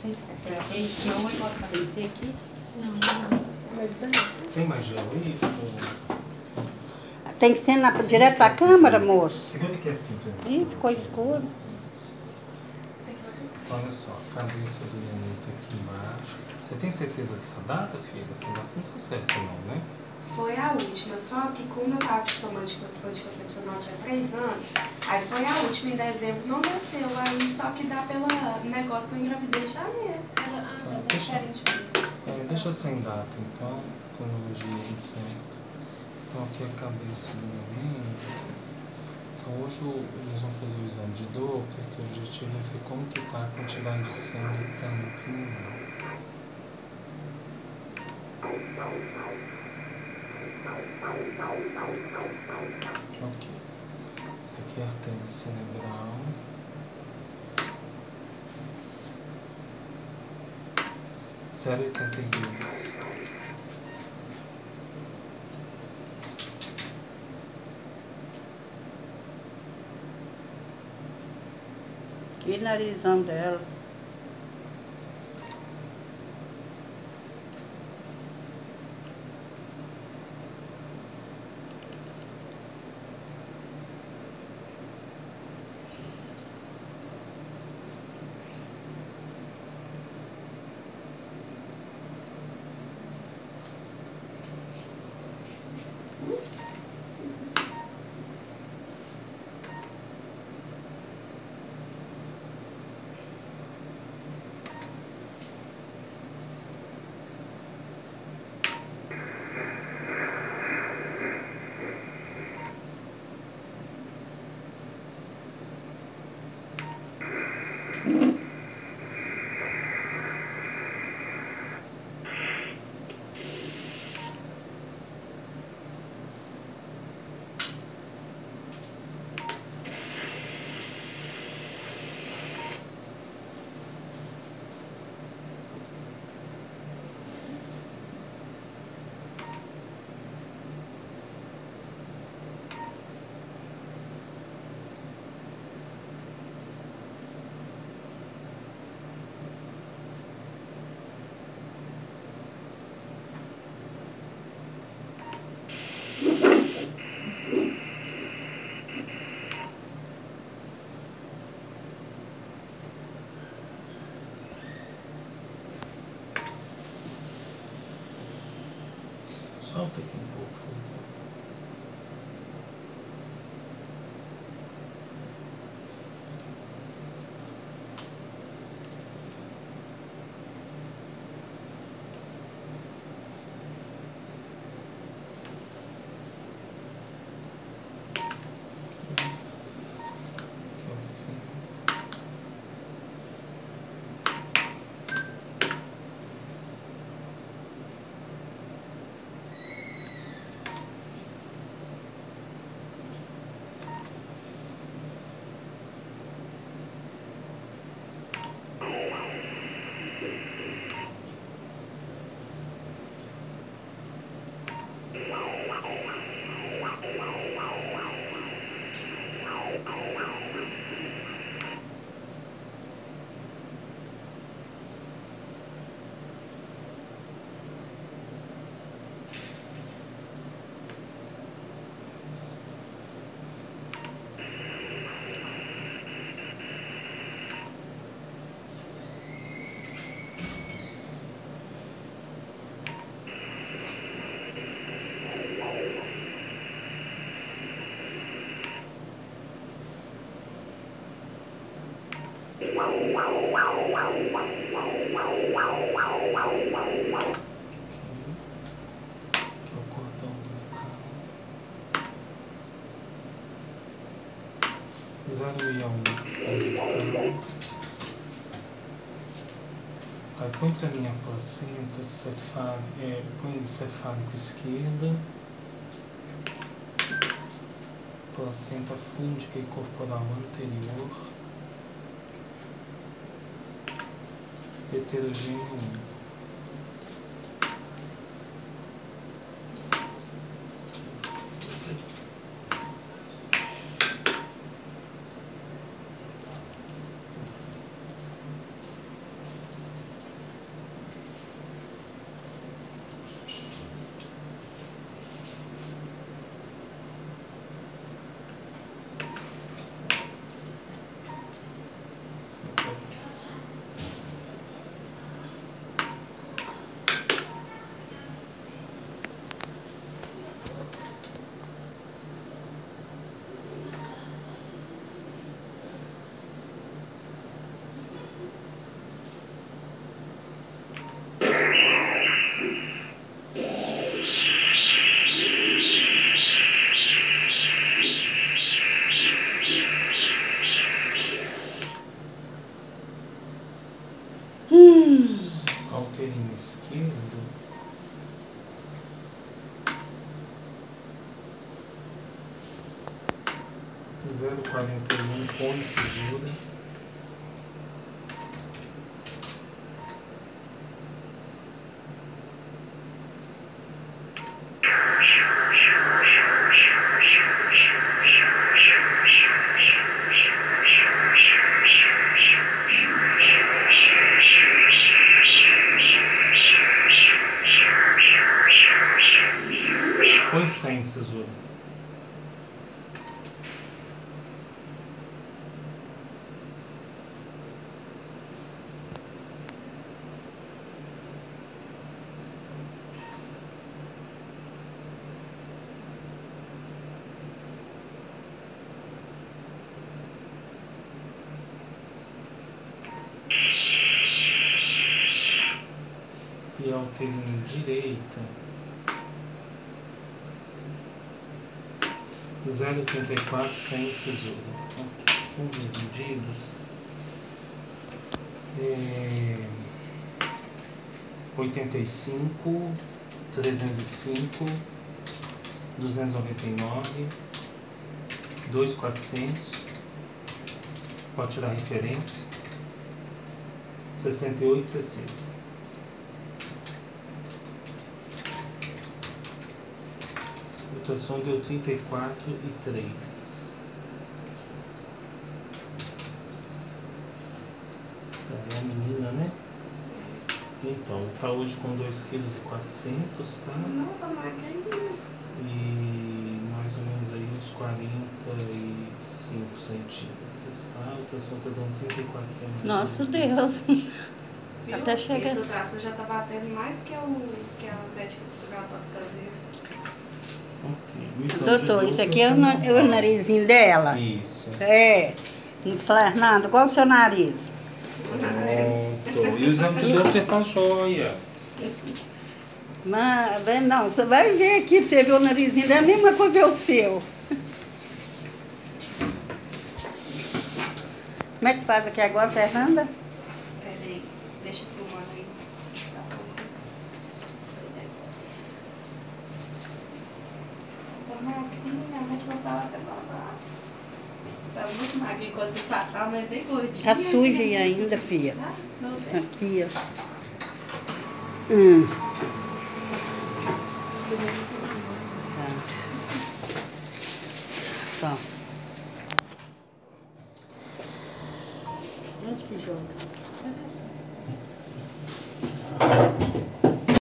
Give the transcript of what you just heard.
Ele tinha uma costa. Esse aqui? Não. Mas tem mais gel aí? Tem que ser direto pra câmara, moço. Segura que é assim, Ih, ficou escuro. Olha só, a cabeça do neném tá aqui embaixo. Você tem certeza dessa data, filha? Essa data não tá certa não, né? Foi a última, só que como eu tava tomando anticoncepcional tinha 3 anos, aí foi a última em dezembro, não desceu, aí só que dá pelo negócio que eu engravidei em janeiro. Deixa sem data então, cronologia incerta. Então aqui é a cabeça do neném. Então hoje eles vão fazer o exame de Doppler, que o objetivo é ver como que tá a quantidade de sangue que está no pulmão. Ok. Isso aqui é a artéria cerebral. Zero 0,82. Que narizão dela. Solta aqui um pouco, por favor. Aqui é o cordão umbilical. 0,1 umbilical. Aí põe pra mim a placenta põe cefálico esquerda, placenta fúndica e corporal anterior, heterogêneo 1. outeirinho esquerdo. Zero 41 com incisura. Põe sem cisura. E a alteirinha direita. 0,84 sem cisura. Com os medidos. 85, 305, 299, 2.400. Pode tirar a referência. 68 e 60. O ultrassom deu 34 e 3. Tá, é a menina, né? Então, tá hoje com 2,4 kg, tá? Não, tá magrinha. E mais ou menos aí uns 45 centímetros, tá? O ultrassom tá dando 34 centímetros. Nossa Deus. Viu? Até chega. Esse ultrassom já tá batendo mais que a médica do laboratório caseiro. Ok. O exame de Doutor, isso aqui é o normal. narizinho dela? Isso. É. Fernando, qual o seu nariz? Pronto. E o exame de Doppler tá jóia. Mas, não, você vai ver aqui, você vê o narizinho dela, a mesma coisa ver o seu. Como é que faz aqui agora, Fernanda? Peraí, deixa eu filmar aí. Tá bom. Negócio. Tá magrinha, mas vou falar até babá. Tá muito magrinha quando o Sassá, mas bem gordinha. Tá suja aí ainda, filha. Tá? Não tem. Aqui, ó. Tá. Só.